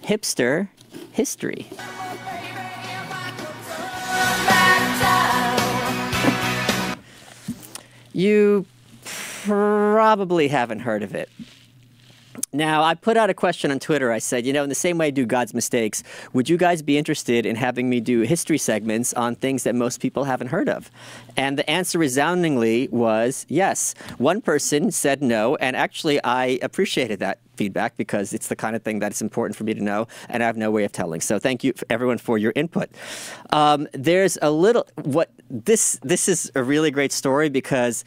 Hipster history. You probably haven't heard of it. Now, I put out a question on Twitter. I said, you know, in the same way I do God's mistakes, would you guys be interested in having me do history segments on things that most people haven't heard of? And the answer resoundingly was yes. One person said no, and actually I appreciated that feedback because it's the kind of thing that is important for me to know, and I have no way of telling. So thank you, everyone, for your input. There's a little, this is a really great story because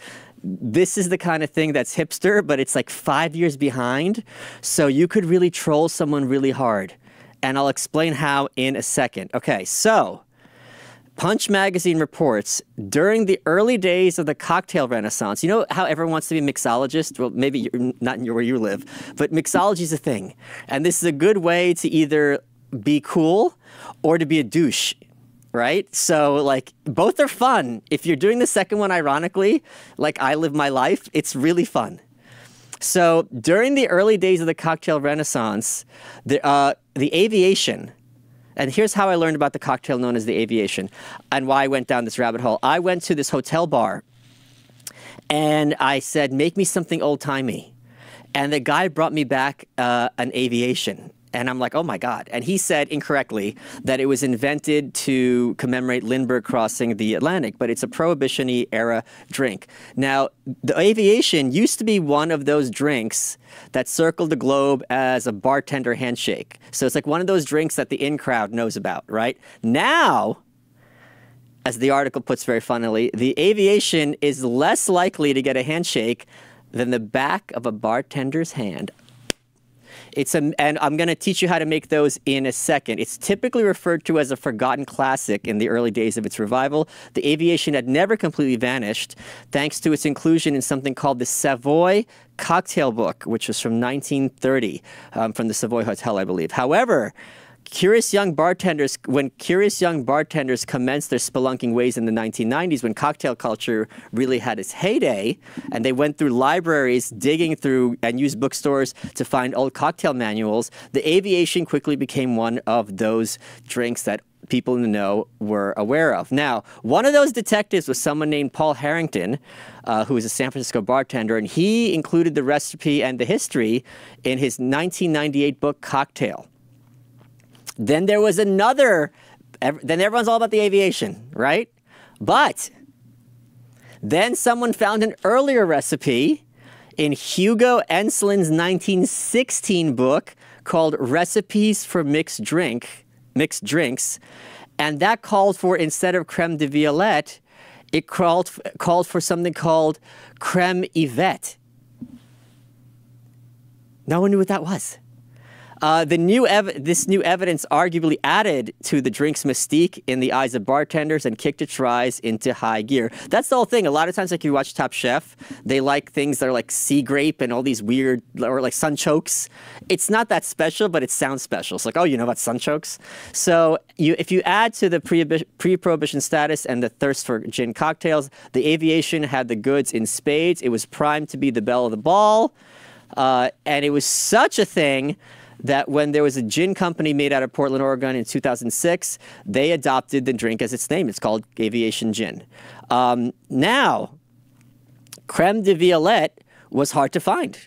this is the kind of thing that's hipster, but it's like 5 years behind. So you could really troll someone really hard. And I'll explain how in a second. Okay, so Punch magazine reports during the early days of the cocktail renaissance, you know how everyone wants to be a mixologist? Well, maybe you're not where you live, but mixology is a thing. And this is a good way to either be cool or to be a douche. Right? So, like, both are fun. If you're doing the second one, ironically, like I live my life, it's really fun. So, during the early days of the cocktail renaissance, the Aviation, and here's how I learned about the cocktail known as the Aviation and why I went down this rabbit hole. I went to this hotel bar and I said, make me something old-timey. And the guy brought me back an Aviation. And I'm like, oh my God. And he said incorrectly that it was invented to commemorate Lindbergh crossing the Atlantic, but it's a Prohibition-y era drink. Now, the Aviation used to be one of those drinks that circled the globe as a bartender handshake. So it's like one of those drinks that the in crowd knows about, right? Now, as the article puts very funnily, the Aviation is less likely to get a handshake than the back of a bartender's hand. And I'm going to teach you how to make those in a second. It's typically referred to as a forgotten classic in the early days of its revival. The Aviation had never completely vanished, thanks to its inclusion in something called the Savoy Cocktail Book, which was from 1930, from the Savoy Hotel, I believe. However, when curious young bartenders commenced their spelunking ways in the 1990s, when cocktail culture really had its heyday, and they went through libraries, digging through and used bookstores to find old cocktail manuals, the Aviation quickly became one of those drinks that people in the know were aware of. Now, one of those detectives was someone named Paul Harrington, who was a San Francisco bartender, and he included the recipe and the history in his 1998 book, Cocktail. Then there was another, then everyone's all about the Aviation, right? But then someone found an earlier recipe in Hugo Enslin's 1916 book called Recipes for Mixed Drinks. And that called for, instead of Creme Yvette, it called for something called Creme Yvette. No one knew what that was. This new evidence arguably added to the drink's mystique in the eyes of bartenders and kicked its rise into high gear. That's the whole thing. A lot of times, like, you watch Top Chef, they like things that are like sea grape and all these weird, or like sunchokes. It's not that special, but it sounds special. It's like, oh, you know about sunchokes? So if you add to the pre-prohibition status and the thirst for gin cocktails, the Aviation had the goods in spades. It was primed to be the belle of the ball. And it was such a thing that when there was a gin company made out of Portland, Oregon in 2006, they adopted the drink as its name. It's called Aviation Gin. Now, Creme de Violette was hard to find.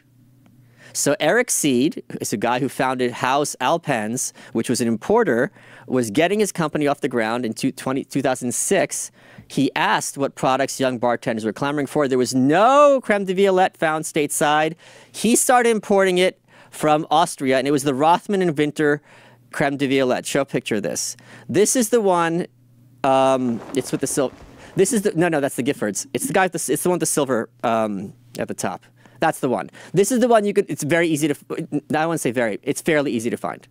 So Eric Seed is a guy who founded House Alpens, which was an importer, was getting his company off the ground in 2006. He asked what products young bartenders were clamoring for. There was no Creme de Violette found stateside. He started importing it from Austria, and it was the Rothman and Winter Creme de Violette. Show a picture of this. This is the one, it's with the silver. This is the, no, that's the Giffords. It's the guy, it's the one with the silver at the top. That's the one. This is the one you could, it's very easy to, I won't say very, it's fairly easy to find.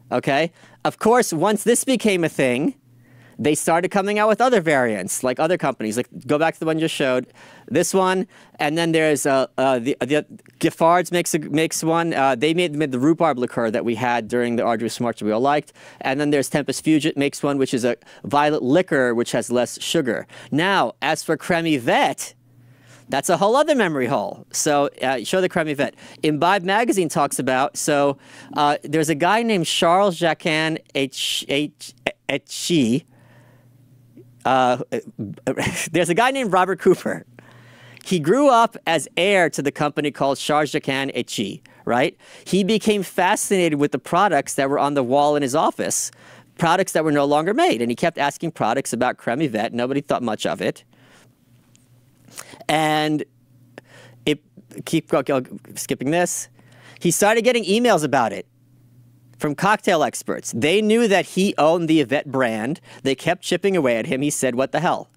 Okay? Of course, once this became a thing, they started coming out with other variants, like other companies. Like, go back to the one you just showed, this one, and then there's the Giffords makes one. They made the rhubarb liqueur that we had during the Arduous March that we all liked. And then there's Tempus Fugit makes one, which is a violet liquor, which has less sugar. Now, as for Creme Yvette, That's a whole other memory hole. So show the Creme Yvette. Imbibe magazine talks about, so there's a guy named Charles Jacquin Etchi. There's a guy named Robert Cooper. He grew up as heir to the company called Charles Jacquin Etchi, right? He became fascinated with the products that were on the wall in his office, products that were no longer made. And he kept asking products about Creme Yvette. Nobody thought much of it. And skipping this. He started getting emails about it from cocktail experts. They knew that he owned the Yvette brand. They kept chipping away at him. He said, what the hell?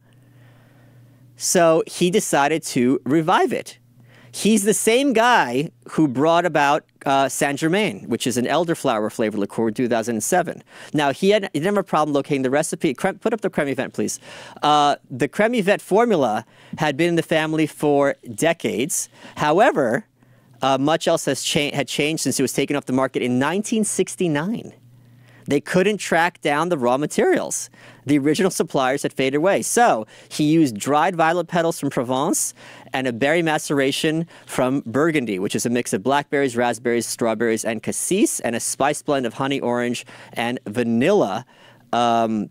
So he decided to revive it. He's the same guy who brought about Saint Germain, which is an elderflower flavored liqueur in 2007. Now, he didn't have a problem locating the recipe. Put up the Creme Yvette, please. The Creme Yvette formula had been in the family for decades. However, much else had changed since it was taken off the market in 1969. They couldn't track down the raw materials. The original suppliers had faded away. So he used dried violet petals from Provence and a berry maceration from Burgundy, which is a mix of blackberries, raspberries, strawberries, and cassis, and a spice blend of honey, orange, and vanilla. You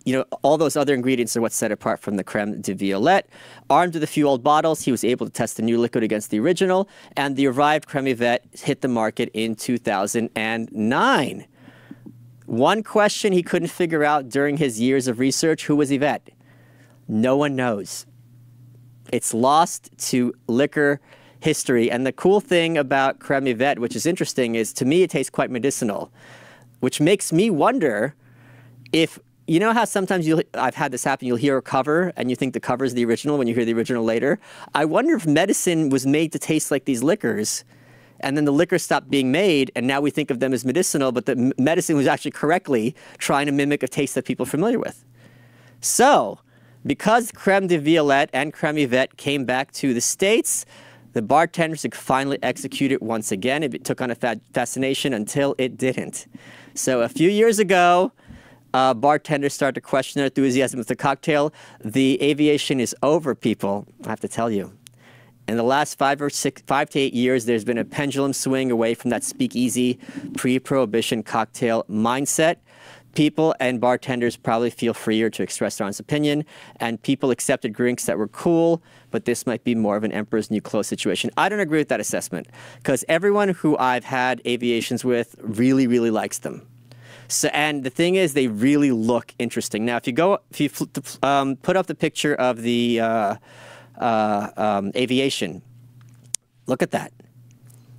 know, all those other ingredients are what set apart from the Creme de Violette. Armed with a few old bottles, he was able to test the new liquid against the original, and the revived Creme Yvette hit the market in 2009. One question he couldn't figure out during his years of research: who was Yvette? No one knows. It's lost to liquor history. And the cool thing about Creme Yvette, which is interesting, is to me it tastes quite medicinal, which makes me wonder if, you know how sometimes I've had this happen, you'll hear a cover and you think the cover is the original when you hear the original later. I wonder if medicine was made to taste like these liquors, and then the liquor stopped being made, and now we think of them as medicinal, but the medicine was actually correctly trying to mimic a taste that people are familiar with. So, because Creme de Violette and Creme Yvette came back to the States, the bartenders could finally execute it once again. It took on a fascination until it didn't. So a few years ago, bartenders started to question their enthusiasm with the cocktail. The aviation is over, people, I have to tell you. In the last 5 to 8 years, there's been a pendulum swing away from that speakeasy, pre-prohibition cocktail mindset. People and bartenders probably feel freer to express their own opinion, and people accepted drinks that were cool, but this might be more of an emperor's new clothes situation. I don't agree with that assessment, because everyone who I've had aviations with really, really likes them. So, and the thing is, they really look interesting. Now, if you put up the picture of the Aviation, look at that.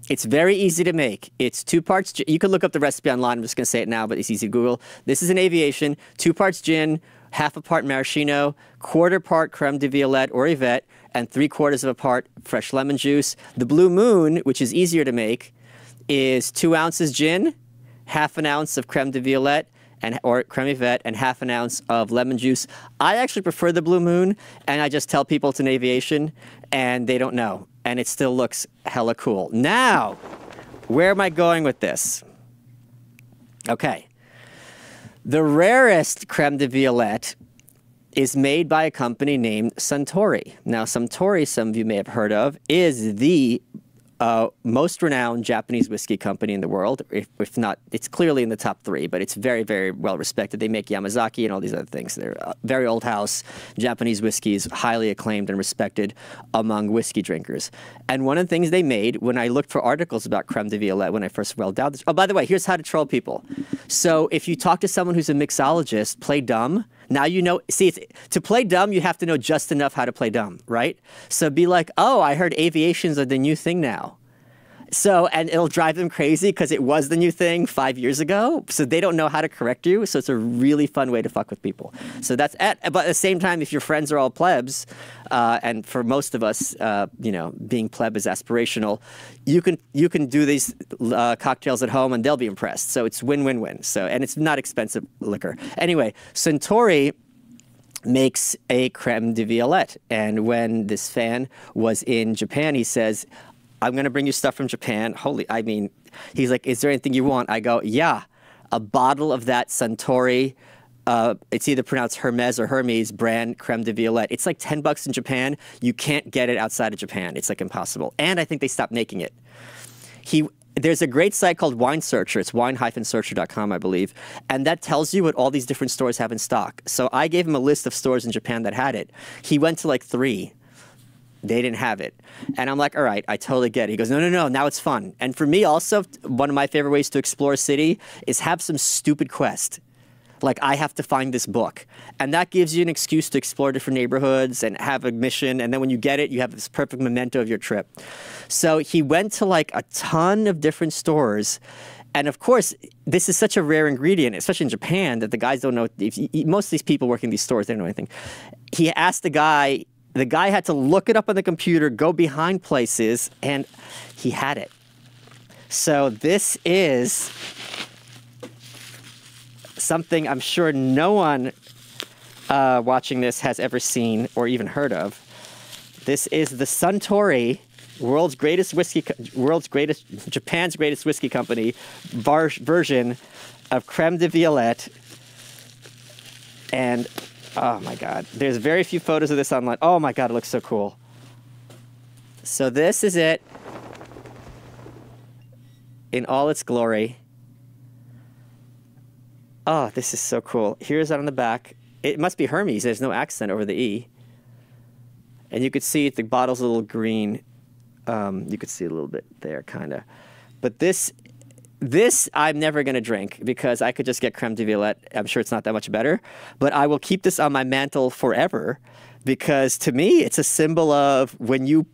It's very easy to make. It's 2 parts. You can look up the recipe online. I'm just going to say it now, but it's easy to Google. This is an Aviation. 2 parts gin, half a part maraschino, 1/4 part Creme de Violette or Yvette, and 3/4 of a part fresh lemon juice. The Blue Moon, which is easier to make, is 2 ounces gin, half an ounce of Creme de Violette, or Creme Yvette, and half an ounce of lemon juice. I actually prefer the Blue Moon, and I just tell people it's an Aviation, and they don't know. And it still looks hella cool. Now, where am I going with this? Okay. The rarest Creme de Violette is made by a company named Suntory. Now, Suntory, some of you may have heard of, is the most renowned Japanese whiskey company in the world. If not, it's clearly in the top 3, but it's very, very well respected. They make Yamazaki and all these other things. They're a very old house. Japanese whiskey is highly acclaimed and respected among whiskey drinkers. And one of the things they made, when I looked for articles about Creme de Violette, when I first rolled out this, oh, by the way, here's how to troll people. So if you talk to someone who's a mixologist, play dumb. Now you know, see, to play dumb, you have to know just enough how to play dumb, right? So be like, oh, I heard aviations are the new thing now. So, and it'll drive them crazy because it was the new thing 5 years ago. So they don't know how to correct you. So it's a really fun way to fuck with people. So that's but at the same time, if your friends are all plebs, and for most of us, you know, being pleb is aspirational, you can do these cocktails at home and they'll be impressed. So it's win-win-win. So, and it's not expensive liquor. Anyway, Suntory makes a Creme de Violette. And when this fan was in Japan, he says, I'm going to bring you stuff from Japan. He's like, is there anything you want? I go, yeah, a bottle of that Suntory It's either pronounced Hermes or Hermes brand Creme de Violette. It's like $10 in Japan. You can't get it outside of Japan. It's like impossible. And I think they stopped making it. There's a great site called Wine Searcher. It's wine-searcher.com, I believe. And that tells you what all these different stores have in stock. So I gave him a list of stores in Japan that had it. He went to like 3. They didn't have it. And I'm like, all right, I totally get it. He goes, no, now it's fun. And for me also, one of my favorite ways to explore a city is have some stupid quest. Like, I have to find this book. And that gives you an excuse to explore different neighborhoods and have a mission. And then when you get it, you have this perfect memento of your trip. So he went to like a ton of different stores. And of course, this is such a rare ingredient, especially in Japan, that the guys don't know. Most of these people working these stores, they don't know anything. He asked the guy had to look it up on the computer, go behind places, and he had it. So this is something I'm sure no one watching this has ever seen or even heard of. This is the Suntory, Japan's greatest whiskey company version of Creme de Violette. And oh my God, there's very few photos of this online. Oh my God, it looks so cool. So this is it in all its glory. Oh, this is so cool. Here's it on the back. It must be Hermes. There's no accent over the E. And you could see the bottle's a little green. You could see a little bit there, kind of. But this I'm never going to drink because I could just get Creme de Violette. I'm sure it's not that much better. But I will keep this on my mantle forever because to me, it's a symbol of when you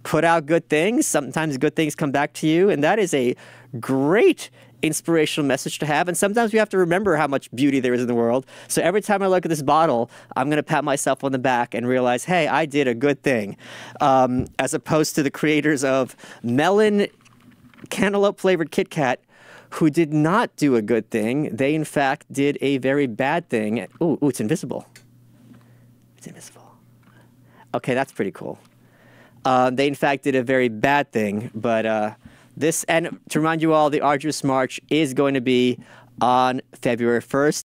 put out good things, sometimes good things come back to you. And that is a great inspirational message to have. And sometimes we have to remember how much beauty there is in the world. So every time I look at this bottle, I'm going to pat myself on the back and realize, hey, I did a good thing. As opposed to the creators of melon cantaloupe flavored Kit Kat, who did not do a good thing. They, in fact, did a very bad thing. Ooh, it's invisible. It's invisible. Okay, that's pretty cool. They, in fact, did a very bad thing, but and to remind you all, the Arduous March is going to be on February 1st.